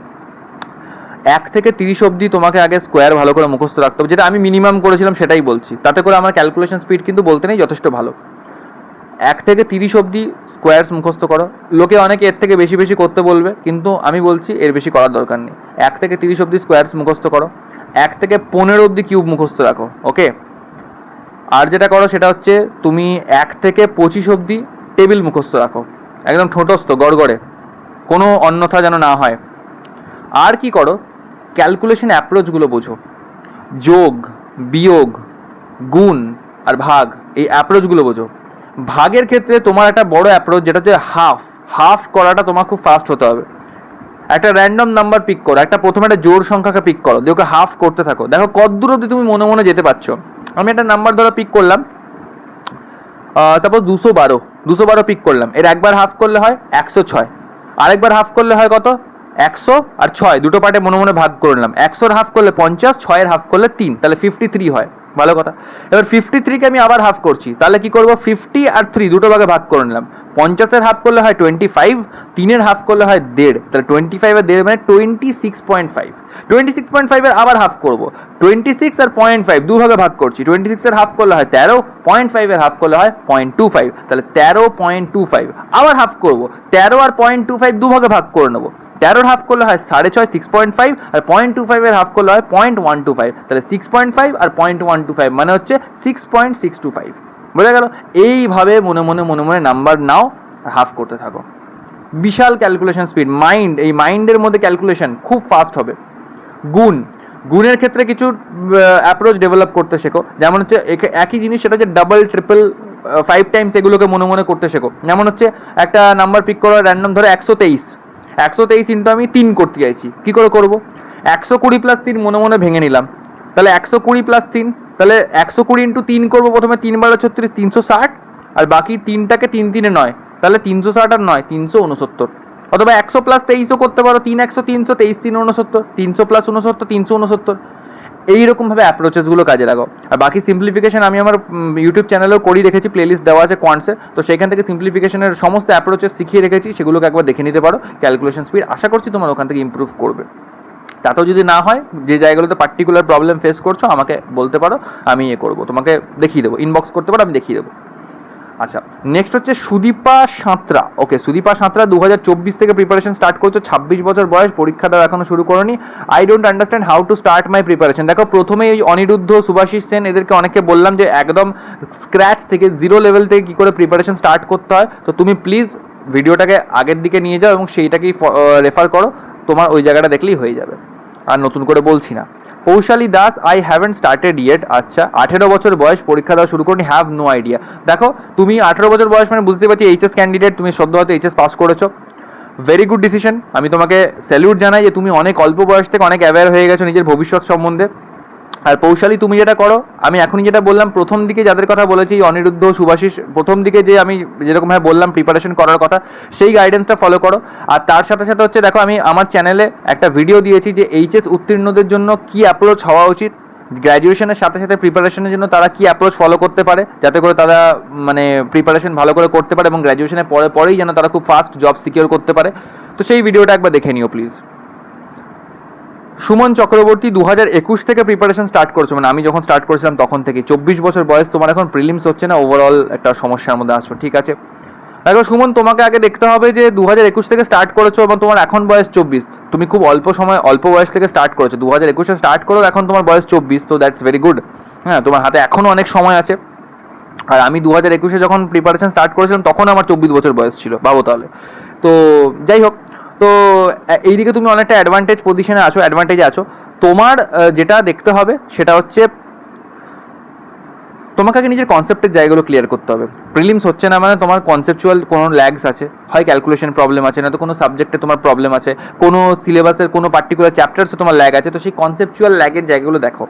1 থেকে 30 অবধি তোমাকে আগে স্কোয়ার ভালো করে মুখস্থ রাখতে হবে, যেটা আমি মিনিমাম করেছিলাম সেটাই বলছি। তাতে করে আমার ক্যালকুলেশন স্পিড কিন্তু বলতে নেই, যথেষ্ট ভালো। 1 থেকে 30 অবধি স্কোয়ার্স মুখস্থ করো। লোকে অনেকে এর থেকে বেশি বেশি করতে বলবে, কিন্তু আমি বলছি এর বেশি করার দরকার নেই। 1 থেকে 30 অবধি স্কোয়ার্স মুখস্থ করো। 1 থেকে 15 অবধি কিউব মুখস্থ রাখো, ওকে। আর যেটা করো সেটা হচ্ছে তুমি 1 থেকে 25 অবধি টেবিল মুখস্থ রাখো, একদম ঠোঁটস্থ গড়গড়ে, কোনো অন্যথা যেন না হয়। আর কি করো, ক্যালকুলেশন অ্যাপ্রোচগুলো বোঝো। যোগ, বিয়োগ, গুণ আর ভাগ, এই অ্যাপ্রোচগুলো বোঝো। ভাগের ক্ষেত্রে তোমার একটা বড় অ্যাপ্রোচ, যেটা হচ্ছে হাফ করাটা তোমার খুব ফাস্ট হতে হবে। একটা র্যান্ডম নাম্বার পিক করো, প্রথমে একটা জোড় সংখ্যাকে পিক করো, দিয়ে ওকে হাফ করতে থাকো, দেখো কতদূর অবধি তুমি মনে মনে যেতে পারছো। আমি একটা নাম্বার ধরো পিক করলাম, তারপর 212 পিক করলাম। এর একবার হাফ করলে হয় 106, আরেকবার হাফ করলে হয় কত, 100 আর 6, দুটো পার্টে মনে মনে ভাগ করে নিলাম। 100-র হাফ করলে 50, 6-এর হাফ করলে 3, তাহলে 53 হয়। ভালো কথা। এবার 53কে আমি আবার হাফ করছি, তাহলে কি করবো, 50 আর 3 দুটো ভাগে ভাগ করে নিলাম। 50-এর হাফ করলে হয় 25, 3-এর হাফ করলে হয় 1.5, তাহলে 25 আর 1.5 মানে 26.5। 26.5-এর আবার হাফ করবো, 26 আর 0.5 দু ভাগে ভাগ করছি। 26-এর হাফ করলে হয় 13, 0.5-এর হাফ করলে হয় 0.25, তাহলে 13.25। আবার হাফ করবো, 13 আর 0.25 দু ভাগে ভাগ করে নেবো। 13-র হাফ করলে হয় 6.5, 6.5, আর 0.25-এর হাফ করলে হয় 0.125, তাহলে 6.5 আর 0.125 মানে হচ্ছে 6.625। বোঝা গেল? এইভাবে মনে মনে নাম্বার নাও, হাফ করতে থাকো। বিশাল ক্যালকুলেশন স্পিড, এই মাইন্ডের মধ্যে ক্যালকুলেশন খুব ফাস্ট হবে। গুণের ক্ষেত্রে কিছু অ্যাপ্রোচ ডেভেলপ করতে শেখো, যেমন হচ্ছে একই জিনিস, সেটা হচ্ছে ডাবল, ট্রিপল, 5 টাইমস, এগুলোকে মনে করতে শেখো। যেমন হচ্ছে একটা নাম্বার পিক করো র্যান্ডম, ধরো 123 ইন্টু আমি 3 করতে চাইছি, কি করে করবো, 120 প্লাস 3 মনে ভেঙে নিলাম, তাহলে 120 প্লাস 3, তাহলে 120 ইন্টু 3 করবো। প্রথমে 3 × 36, 360, আর বাকি 3টাকে 3 × 3 9, তাহলে 360 আর নয় 369, অথবা 100+23ও করতে পারো, 3 100 300, 23 3 69, 300+69 369, এইরকমভাবে অ্যাপ্রোচেসগুলো কাজে লাগাও। আর বাকি সিম্পলিফিকেশন আমি আমার ইউটিউব চ্যানেলেও করি রেখেছি, প্লেলিস্ট দেওয়া আছে কোয়ান্টসের, তো সেখান থেকে সিম্পলিফিকেশনের সমস্ত অ্যাপ্রোচেস শিখিয়ে রেখেছি, সেগুলোকে একবার দেখে নিতে পারো। ক্যালকুলেশন স্পিড আশা করছি তোমার ওখান থেকে ইমপ্রুভ করবে। তাতেও যদি না হয়, যে জায়গাগুলোতে পার্টিকুলার প্রবলেম ফেস করছো আমাকে বলতে পারো, আমি করবো, তোমাকে দেখিয়ে দেবো, ইনবক্স করতে পারো, আমি দেখিয়ে দেবো। আচ্ছা, নেক্সট হচ্ছে সুদীপা সাঁতরা। ওকে, সুদীপা সাঁতরা 2024 থেকে প্রিপারেশন স্টার্ট করছো, 26 বছর বয়স, পরীক্ষা দেওয়া এখনো শুরু করোনি। I don't understand how to start my preparation. দেখো, প্রথমে এই অনিরুদ্ধ, শুভাশিস সেন, এদেরকে অনেককে বললাম যে একদম স্ক্র্যাচ থেকে, জিরো লেভেল থেকে কী করে প্রিপারেশন স্টার্ট করতে হয়। তো তুমি প্লিজ ভিডিওটাকে আগের দিকে নিয়ে যাও এবং সেইটাকেই রেফার করো, তোমার ওই জায়গাটা দেখলেই হয়ে যাবে, আর নতুন করে বলছি না। Poushali Das, I haven't started yet. আচ্ছা, 18 বছর বয়স, পরীক্ষা দেওয়া শুরু করিনি, হ্যাভ নো আইডিয়া। দেখো, তুমি 18 বছর বয়স মানে বুঝতে পারছি এইচএস ক্যান্ডিডেট, তুমি সদ্য হয়তো এইচএস পাস করেছো, ভেরি গুড ডিসিশন। আমি তোমাকে স্যালিউট জানাই যে তুমি অনেক অল্প বয়স থেকে অনেক অ্যাওয়্যার হয়ে গেছো নিজের ভবিষ্যৎ সম্বন্ধে। আর পৌশালী, তুমি যেটা করো, আমি এখনই যেটা বললাম, প্রথম দিকে যাদের কথা বলেছি, অনিরুদ্ধ, শুভাশিস, প্রথম দিকে যে আমি যেরকমভাবে বললাম প্রিপারেশন করার কথা, সেই গাইডেন্সটা ফলো করো। আর তার সাথে সাথে হচ্ছে, দেখো, আমি আমার চ্যানেলে একটা ভিডিও দিয়েছি যে এইচএস উত্তীর্ণদের জন্য কি অ্যাপ্রোচ হওয়া উচিত, গ্র্যাজুয়েশনের সাথে সাথে প্রিপারেশনের জন্য তারা কি অ্যাপ্রোচ ফলো করতে পারে, যাতে করে তারা মানে প্রিপারেশন ভালো করে করতে পারে এবং গ্র্যাজুয়েশনের পরেই যেন তারা খুব ফাস্ট জব সিকিউর করতে পারে। তো সেই ভিডিওটা একবার দেখে নিও প্লিজ। সুমন চক্রবর্তী, 2021 থেকে প্রিপারেশন স্টার্ট করছো, মানে আমি যখন স্টার্ট করেছিলাম তখন থেকে। 24 বছর বয়স, তোমার এখন প্রিলিমস হচ্ছে না, ওভারঅল একটা সমস্যার মধ্যে আছো, ঠিক আছে। দেখো সুমন, তোমাকে আগে দেখতে হবে যে 2021 থেকে স্টার্ট করেছো এবং তোমার এখন বয়স 24, তুমি খুব অল্প বয়স থেকে স্টার্ট করেছো। 2021-এ স্টার্ট করো, এখন তোমার বয়স 24, তো দ্যাটস ভেরি গুড। হ্যাঁ, তোমার হাতে এখনও অনেক সময় আছে। আর আমি 2021-এ যখন প্রিপারেশন স্টার্ট করেছিলাম তখন আমার 24 বছর বয়স ছিল, ভাবো তাহলে। তো যাই হোক, তো এইদিকে তুমি অনেকটা অ্যাডভান্টেজে আছো। তোমার যেটা দেখতে হবে সেটা হচ্ছে, তোমাকে আগে নিজের কনসেপ্টের জায়গাগুলো ক্লিয়ার করতে হবে। প্রিলিমস হচ্ছে না মানে তোমার কনসেপচুয়াল কোনো ল্যাগস আছে, হয় ক্যালকুলেশন প্রবলেম আছে, না তো কোনো সাবজেক্টে তোমার প্রবলেম আছে, কোনো সিলেবাসের কোনো পার্টিকুলার চ্যাপ্টার্সে তোমার ল্যাগ আছে। তো সেই কনসেপচুয়াল ল্যাগের জায়গাগুলো দেখো,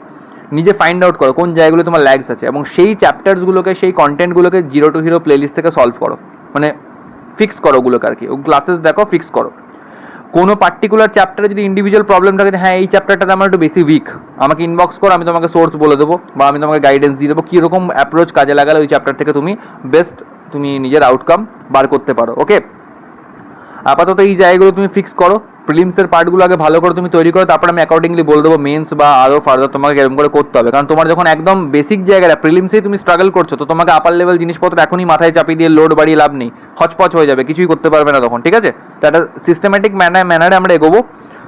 নিজে ফাইন্ড আউট করো কোন জায়গাগুলো তোমার ল্যাগস আছে, এবং সেই চ্যাপ্টার্সগুলোকে, সেই কন্টেন্টগুলোকে 0 to Hero প্লেলিস্ট থেকে সলভ করো, মানে ফিক্স করো ওগুলোকে আর কি। ও ক্লাসেস দেখো, ফিক্স করো। কোনো পার্টিকুলার চ্যাপ্টারে যদি ইন্ডিভিজুয়াল প্রবলেম থাকে, হ্যাঁ এই চ্যাপ্টারটাতে আমার একটু বেশি উইক, আমাকে ইনবক্স করো, আমি তোমাকে সোর্স বলে দেবো, বা আমি তোমাকে গাইডেন্স দিয়ে দেবো কীরকম অ্যাপ্রোচ কাজে লাগালে ওই চ্যাপ্টার থেকে তুমি বেস্ট নিজের আউটকাম বার করতে পারো। ওকে, আপাতত এই জায়গাগুলো তুমি ফিক্স করো, প্রিলিমসের পার্টগুলো আগে ভালো করে তুমি তৈরি করো, তারপর আমি অ্যাকর্ডিংলি বলে দেবো মেন্স বা আরও ফার্দার তোমাকে এরকম করে করতে হবে। কারণ তোমার যখন একদম বেসিক জায়গাটা প্রিলিমসেই তুমি স্ট্রাগল করছো, তো তোমাকে আপার লেভেল জিনিসপত্র এখনই মাথায় চাপিয়ে দিয়ে লোড বাড়িয়ে লাভ নেই, হচপচ হয়ে যাবে, কিছুই করতে পারবে না তখন, ঠিক আছে। তো একটা সিস্টেমেটিক ম্যানারে আমরা এগোবো।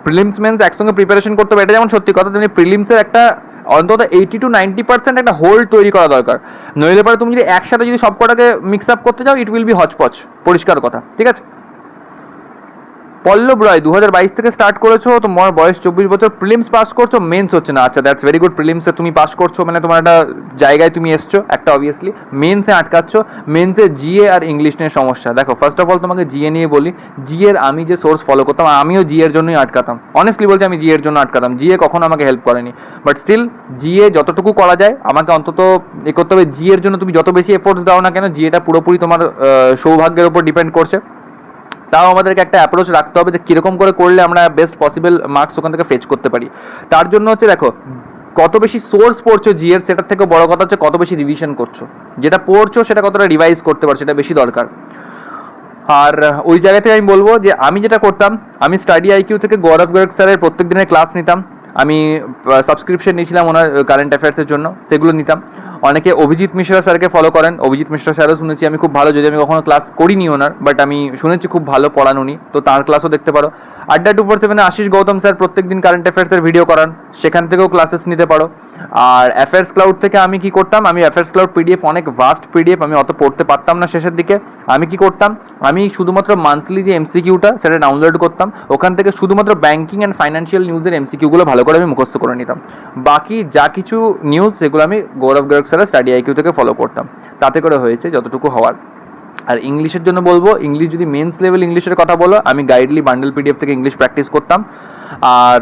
প্রিলিমস মেন্স একসঙ্গে প্রিপারেশন করতে হবে, এটা যেমন সত্যি কথা, তুমি প্রিলিমসের একটা অন্তত 80 to 90% একটা হোল্ড তৈরি করা দরকার। নইলে পরে তুমি যদি একসাথে সব কটাকে মিক্স আপ করতে যাও, ইট উইল বি হচপচ, পরিষ্কার কথা, ঠিক আছে। পল্লব রায়, 2022 থেকে স্টার্ট করেছো, তোমার বয়স 24 বছর, প্রিলিমস পাস করছো, মেন্স হচ্ছে না। আচ্ছা, দ্যাটস ভেরি গুড। প্রিলিমসে তুমি পাস করছো মানে তোমার একটা জায়গায় তুমি এসছো একটা, অবভিয়াসলি। মেন্সে আটকাচ্ছ, মেন্সে জিএ আর ইংলিশ নিয়ে সমস্যা। দেখো, ফার্স্ট অফ অল তোমাকে জিএ নিয়ে বলি। জিএর আমি যে সোর্স ফলো করতাম, আমিও জিএর জন্যই আটকাতাম, অনেস্টলি বলছি, আমি জিএর জন্য আটকাতাম। জিএ কখনো আমাকে হেল্প করেনি, বাট স্টিল জিএ যতটুকু করা যায় আমাকে অন্তত করতে হবে। জিএর জন্য তুমি যত বেশি এফোর্টস দাও না কেন, জিএটা পুরোপুরি তোমার সৌভাগ্যের উপর ডিপেন্ড করছে। তাও আমাদেরকে একটা অ্যাপ্রোচ রাখতে হবে যে কীরকম করে করলে আমরা বেস্ট পসিবল মার্কস ওখান থেকে ফেচ করতে পারি। তার জন্য হচ্ছে, দেখো, কত বেশি সোর্স পড়ছো জিএর, সেটার থেকে বড় কথা হচ্ছে কত বেশি রিভিশন করছো। যেটা পড়ছো সেটা কতটা রিভাইজ করতে পারছো, সেটা বেশি দরকার। আর ওই জায়গা থেকে আমি বলবো যে আমি যেটা করতাম, আমি স্টাডি আইকিউ থেকে গৌরব গর্গ স্যারের প্রত্যেক দিনের ক্লাস নিতাম। আমি সাবস্ক্রিপশন নিয়েছিলাম ওনার কারেন্ট অ্যাফেয়ার্সের জন্য, সেগুলো নিতাম। অনেকে অভিজিৎ মিশ্রা স্যারকে ফলো করেন, অভিজিৎ মিশ্রা স্যারও শুনেছি আমি খুব ভালো, যদি আমি কখনো ক্লাস করিনি ওনার, বাট আমি শুনেছি খুব ভালো পড়ান উনি, তো তার ক্লাসও দেখতে পারো। আড্ডা 247-এ আশিস গৌতম স্যার প্রত্যেক দিন কারেন্ট অ্যাফেয়ার্সের ভিডিও করান, সেখান থেকেও ক্লাসেস নিতে পারো। আর অ্যাফেয়ার্স ক্লাউড থেকে আমি কি করতাম, আমি অ্যাফেয়ার্স ক্লাউড পিডিএফ, অনেক ভাস্ট পিডিএফ, আমি অত পড়তে পারতাম না শেষের দিকে। আমি কি করতাম, আমি শুধুমাত্র মান্থলি যে এমসিকিউটা সেটা ডাউনলোড করতাম, ওখান থেকে শুধুমাত্র ব্যাঙ্কিং অ্যান্ড ফাইন্যান্সিয়াল নিউজের এমসিকিউগুলো ভালো করে আমি মুখস্থ করে নিতাম। বাকি যা কিছু নিউজ সেগুলো আমি গৌরব গর্গ স্যারের স্টাডি আইকিউ থেকে ফলো করতাম, তাতে করে হয়েছে যতটুকু হওয়ার। আর ইংলিশের জন্য বলবো, ইংলিশ যদি মেন্স লেভেল ইংলিশের কথা বলো, আমি গাইডলি বান্ডেল পিডিএফ থেকে ইংলিশ প্র্যাকটিস করতাম। আর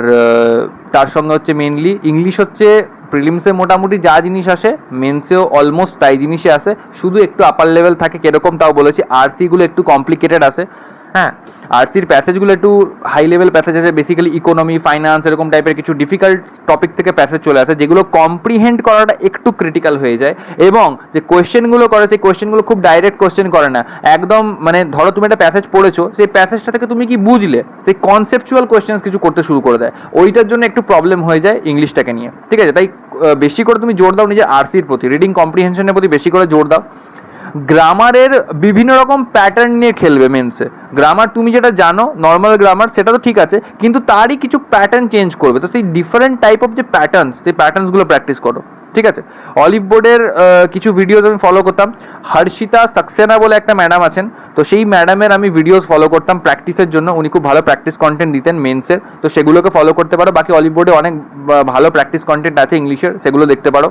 তার সঙ্গে হচ্ছে মেনলি ইংলিশ হচ্ছে প্রিলিমসে মোটামুটি যা জিনিস আসে মেন্সেও অলমোস্ট তাই জিনিসই আসে, শুধু একটু আপার লেভেল থাকে, কিরকম তাও বলেছি। আরসিগুলো একটু কমপ্লিকেটেড আসে, হ্যাঁ, আরসির প্যাসেজগুলো একটু হাই লেভেল প্যাসেজ আছে, বেসিক্যালি ইকোনমি, ফাইন্যান্স, এরকম টাইপের কিছু ডিফিকাল্ট টপিক থেকে প্যাসেজ চলে আসে, যেগুলো কম্প্রিহেন্ড করাটা একটু ক্রিটিক্যাল হয়ে যায়। এবং যে কোয়েশ্চেনগুলো করে সেই কোয়েশ্চেনগুলো খুব ডাইরেক্ট কোয়েশ্চেন করে না, একদম মানে ধরো তুমি একটা প্যাসেজ পড়েছো, সেই প্যাসেজটা থেকে তুমি কি বুঝলে, সেই কনসেপচুয়াল কোয়েশ্চেন্স কিছু করতে শুরু করে দেয়, ওইটার জন্য একটু প্রবলেম হয়ে যায় ইংলিশটাকে নিয়ে, ঠিক আছে। তাই বেশি করে তুমি জোর দাও নিজের আরসির প্রতি, রিডিং কম্প্রিহেনশনের প্রতি বেশি করে জোর দাও। গ্রামারের বিভিন্ন রকম প্যাটার্ন নিয়ে খেলবে মেন্সে। গ্রামার তুমি যেটা জানো নর্মাল গ্রামার, সেটা তো ঠিক আছে, কিন্তু তারই কিছু প্যাটার্ন চেঞ্জ করবে, তো সেই ডিফারেন্ট টাইপ অফ যে প্যাটার্নস, সেই প্যাটার্নসগুলো প্র্যাকটিস করো, ঠিক আছে। অলিভ বোর্ডের কিছু ভিডিওস আমি ফলো করতাম, হর্ষিতা সাক্সেনা বলে একটা ম্যাডাম আছেন, তো সেই ম্যাডামের আমি ভিডিওস ফলো করতাম প্র্যাকটিসের জন্য, উনি খুব ভালো প্র্যাকটিস কন্টেন্ট দিতেন মেন্সের, তো সেগুলোকে ফলো করতে পারো। বাকি অলিভ বোর্ডে অনেক ভালো প্র্যাকটিস কন্টেন্ট আছে ইংলিশের, সেগুলো দেখতে পারো,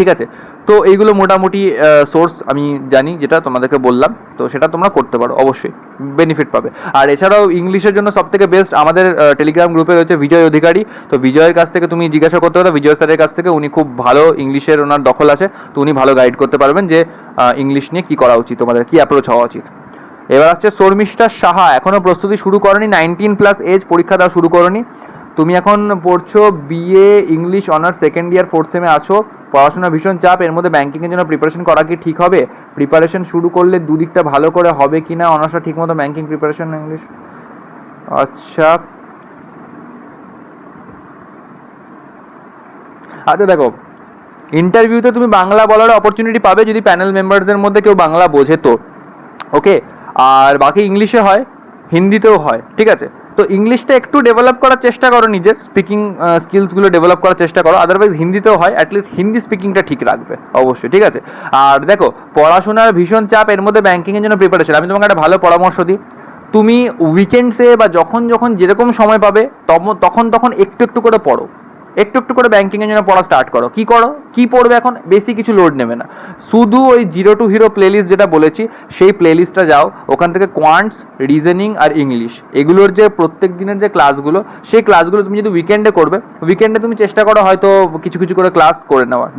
ঠিক আছে। তো এইগুলো মোটামুটি সোর্স আমি জানি, যেটা তোমাদেরকে বললাম, তো সেটা তোমরা করতে পারো, অবশ্যই বেনিফিট পাবে। আর এছাড়াও ইংলিশের জন্য সবথেকে বেস্ট আমাদের টেলিগ্রাম গ্রুপে রয়েছে বিজয় অধিকারী, তো বিজয়ের কাছ থেকে তুমি জিজ্ঞাসা করতে পারো, বিজয় স্যারের কাছ থেকে, উনি খুব ভালো ইংলিশের ওনার দখল আছে, তো উনি ভালো গাইড করতে পারবেন যে ইংলিশ নিয়ে কী করা উচিত, তোমাদের কী অ্যাপ্রোচ হওয়া উচিত। এবার আসছে শর্মিষ্ঠা সাহা, এখনও প্রস্তুতি শুরু করনি, 19+ এজ, পরীক্ষা দেওয়া শুরু করনি, তুমি এখন পড়ছো BA English honours, second year 4th সেমে আছো, পড়াশোনা ভীষণ চাপ, এর মধ্যে ব্যাঙ্কিংয়ের জন্য প্রিপারেশন করা কি ঠিক হবে? প্রিপারেশন শুরু করলে দুদিকটা ভালো করে হবে কি না, অনার্সটা ঠিক মতো ব্যাঙ্কিং প্রিপারেশন ইংলিশ, আচ্ছা আচ্ছা দেখো, ইন্টারভিউতে তুমি বাংলা বলার অপরচুনিটি পাবে যদি প্যানেল মেম্বারসদের মধ্যে কেউ বাংলা বোঝে তো, ওকে। আর বাকি ইংলিশে হয়, হিন্দিতেও হয়, ঠিক আছে। তো ইংলিশটা একটু ডেভেলপ করার চেষ্টা করো, নিজের স্পিকিং স্কিলসগুলো ডেভেলপ করার চেষ্টা করো, আদারওয়াইজ হিন্দিতেও হয়, অ্যাটলিস্ট হিন্দি স্পিকিংটা ঠিক রাখবে অবশ্যই, ঠিক আছে। আর দেখো, পড়াশোনার ভীষণ চাপ, এর মধ্যে ব্যাঙ্কিংয়ের জন্য প্রিপারেশন, আমি তোমাকে একটা ভালো পরামর্শ দিই, তুমি উইকেন্ডসে বা যখন যখন যেরকম সময় পাবে তখন তখন একটু একটু করে পড়ো, একটু একটু করে ব্যাঙ্কিংয়ের জন্য পড়া স্টার্ট করো। কি করো, কি পড়বে এখন, বেশি কিছু লোড নেবে না, শুধু ওই 0 to Hero প্লেলিস্ট যেটা বলেছি সেই প্লেলিস্টটা যাও, ওখান থেকে কোয়ান্টস, রিজনিং আর ইংলিশ, এগুলোর যে প্রত্যেক দিনের যে ক্লাসগুলো, সেই ক্লাসগুলো তুমি যদি উইকেন্ডে করবে, উইকেন্ডে তুমি চেষ্টা করো হয়তো কিছু কিছু করে ক্লাস করে নেওয়ার,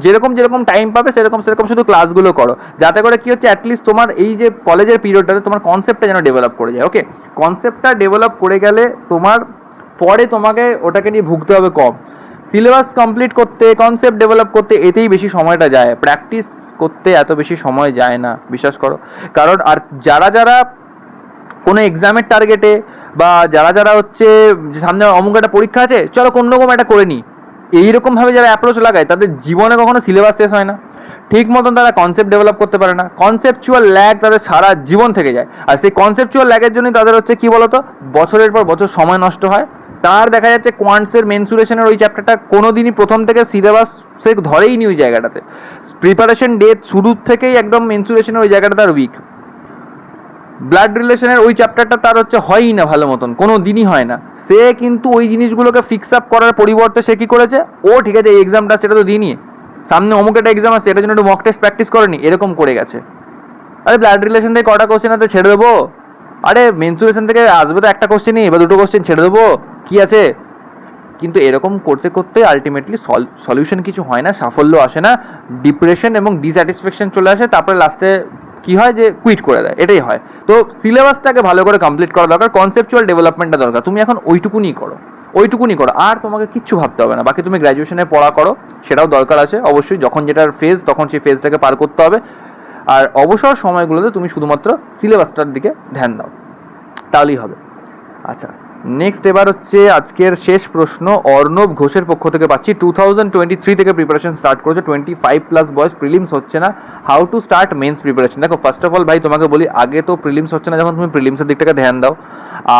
যেরকম যেরকম টাইম পাবে সেরকম শুধু ক্লাসগুলো করো, যাতে করে কি হচ্ছে, অ্যাটলিস্ট তোমার এই যে কলেজের পিরিয়ডটাতে তোমার কনসেপ্টটা যেন ডেভেলপ করে যায়, ওকে। কনসেপ্টটা ডেভেলপ করে গেলে তোমার পরে তোমাকে ওটাকে নিয়ে ভুগতে হবে কম। সিলেবাস কমপ্লিট করতে, কনসেপ্ট ডেভেলপ করতে এতেই বেশি সময়টা যায়, প্র্যাকটিস করতে এত বেশি সময় যায় না, বিশ্বাস করো। কারণ আর যারা যারা কোনো এক্সামের টার্গেটে, বা যারা যারা হচ্ছে সামনে অমুক একটা পরীক্ষা আছে, চলো কোনো রকম একটা করে নিই, এইরকমভাবে যারা অ্যাপ্রোচ লাগায়, তাদের জীবনে কখনো সিলেবাস শেষ হয় না, ঠিক মতন তারা কনসেপ্ট ডেভেলপ করতে পারে না, কনসেপচুয়াল ল্যাগ তাদের সারা জীবন থেকে যায়। আর সেই কনসেপচুয়াল ল্যাগের জন্যই তাদের হচ্ছে কি বলতো, বছরের পর বছর সময় নষ্ট হয়। তার দেখা যাচ্ছে কোয়ান্টসের মেনসুরেশনের ওই চ্যাপ্টারটা কোনো দিনই প্রথম থেকে সিলেবাস সে ধরেই নি ওই জায়গাটাতে, প্রিপারেশন ডেট শুরুর থেকেই একদম মেনসুরেশনের ওই জায়গাটা তার উইক, ব্লাড রিলেশনের ওই চ্যাপ্টারটা তার হচ্ছে হয়ই না ভালো মতন, কোনো দিনই হয় না। সে কিন্তু ওই জিনিসগুলোকে ফিক্স আপ করার পরিবর্তে সে কী করেছে, ও ঠিক আছে এই এক্সামটা সেটা তো দিইনি, সামনে অমুক একটা এক্সাম আছে এটার জন্য একটু মক টেস্ট প্র্যাকটিস করেনি, এরকম করে গেছে। আরে ব্লাড রিলেশন থেকে কটা কোশ্চেন আছে ছেড়ে দেবো, আরে মেনসুরেশন থেকে আসবে তো একটা কোশ্চেনই বা দুটো কোশ্চেন ছেড়ে দেবো, কি আছে। কিন্তু এরকম করতে করতে আলটিমেটলি সলিউশন কিছু হয় না, সাফল্য আসে না, ডিপ্রেশন এবং ডিস্যাটিসফ্যাকশন চলে আসে, তারপরে লাস্টে কি হয় যে কুইট করে দেয়, এটাই হয়। তো সিলেবাসটাকে ভালো করে কমপ্লিট করা দরকার, কনসেপচুয়াল ডেভেলপমেন্টটা দরকার, তুমি এখন ওইটুকুনি করো, আর তোমাকে কিচ্ছু ভাবতে হবে না। বাকি তুমি গ্র্যাজুয়েশনে পড়া করো, সেটাও দরকার আছে অবশ্যই, যখন যেটার ফেজ তখন সেই ফেজটাকে পার করতে হবে। আর অবসর সময়গুলোতে তুমি শুধুমাত্র সিলেবাসটার দিকে ধ্যান দাও, তাহলেই হবে। আচ্ছা, নেক্সট এবার হচ্ছে আজকের শেষ প্রশ্ন, অর্ণব ঘোষের পক্ষ থেকে পাচ্ছি, 2023 থেকে প্রিপারেশন স্টার্ট করেছে, 25+ বয়স, প্রিলিমস হচ্ছে না, how to start mains preparation. দেখো ফার্স্ট অফ অল ভাই তোমাকে বলি, আগে তো প্রিলিমস হচ্ছে না যখন তুমি প্রিলিমসের দিকটাকে ধ্যান দাও,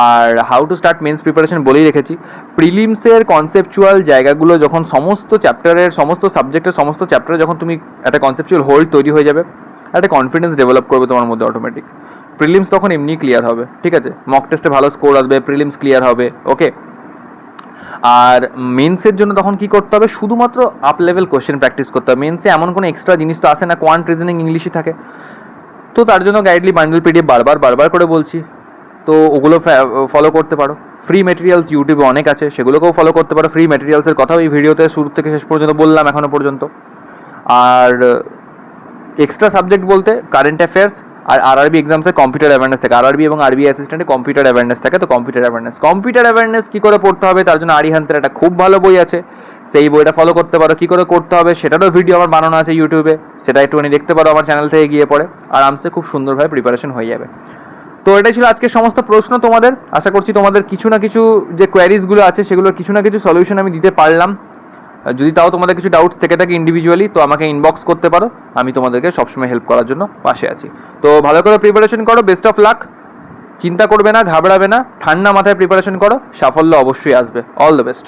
আর how to start mains preparation বলেই রেখেছি। প্রিলিমসের কনসেপচুয়াল জায়গাগুলো যখন সমস্ত চ্যাপ্টারের সমস্ত সাবজেক্টের সমস্ত চ্যাপ্টারে যখন তুমি একটা কনসেপচুয়াল হোল্ড তৈরি হয়ে যাবে, একটা কনফিডেন্স ডেভেলপ করবে তোমার মধ্যে অটোমেটিক, প্রিলিমস তখন এমনি ক্লিয়ার হবে, ঠিক আছে, মক টেস্টে ভালো স্কোর আসবে, প্রিলিমস ক্লিয়ার হবে, ওকে। আর মেন্সের জন্য তখন কি করতে হবে, শুধুমাত্র আপ লেভেল কোশ্চেন প্র্যাকটিস করতে হবে। মেন্সে এমন কোনো এক্সট্রা জিনিস তো আসে না, কোয়ান্ট রিজনিং ইংলিশই থাকে, তো তার জন্য গাইডলি বান্ডেল পিডিএফ বারবার করে বলছি, তো ওগুলো ফলো করতে পারো। ফ্রি মেটেরিয়ালস ইউটিউবে অনেক আছে, সেগুলোকেও ফলো করতে পারো। ফ্রি মেটেরিয়ালসের কথাও এই ভিডিওতে শুরু থেকে শেষ পর্যন্ত বললাম এখনও পর্যন্ত। আর এক্সট্রা সাবজেক্ট বলতে কারেন্ট অ্যাফেয়ার্স আর আরআরবি এক্সামসে কম্পিউটার অ্যাওয়ারনেস থাকে। আরআরবি এবং আরবি অ্যাসিস্ট্যান্টে কম্পিউটার অ্যাওয়ারনেস থাকে। তো কম্পিউটার অ্যাওয়ারনেস কী করে পড়তে হবে তার জন্য আরিহান্তের একটা খুব ভালো বই আছে, সেই বইটা ফলো করতে পারো। কী করে করতে হবে সেটারও ভিডিও আমার বানানো আছে ইউটিউবে, সেটা একটুখানি দেখতে পারো আমার চ্যানেল থেকে গিয়ে পড়ে, আরামসে খুব সুন্দরভাবে প্রিপারেশন হয়ে যাবে। তো এটাই ছিল আজকের সমস্ত প্রশ্ন তোমাদের। আশা করছি তোমাদের কিছু না কিছু যে কোয়ারিজগুলো আছে সেগুলোর কিছু না কিছু সলিউশন আমি দিতে পারলাম। যদি তাও তোমাদের কিছু ডাউটস থেকে থাকে ইন্ডিভিজুয়ালি, তো আমাকে ইনবক্স করতে পারো, আমি তোমাদেরকে সবসময় হেল্প করার জন্য পাশে আছি। তো ভালো করে প্রিপারেশন করো, বেস্ট অফ লাক। চিন্তা করবে না, ঘাবড়াবে না, ঠান্ডা মাথায় প্রিপারেশন করো, সাফল্য অবশ্যই আসবে। All the best.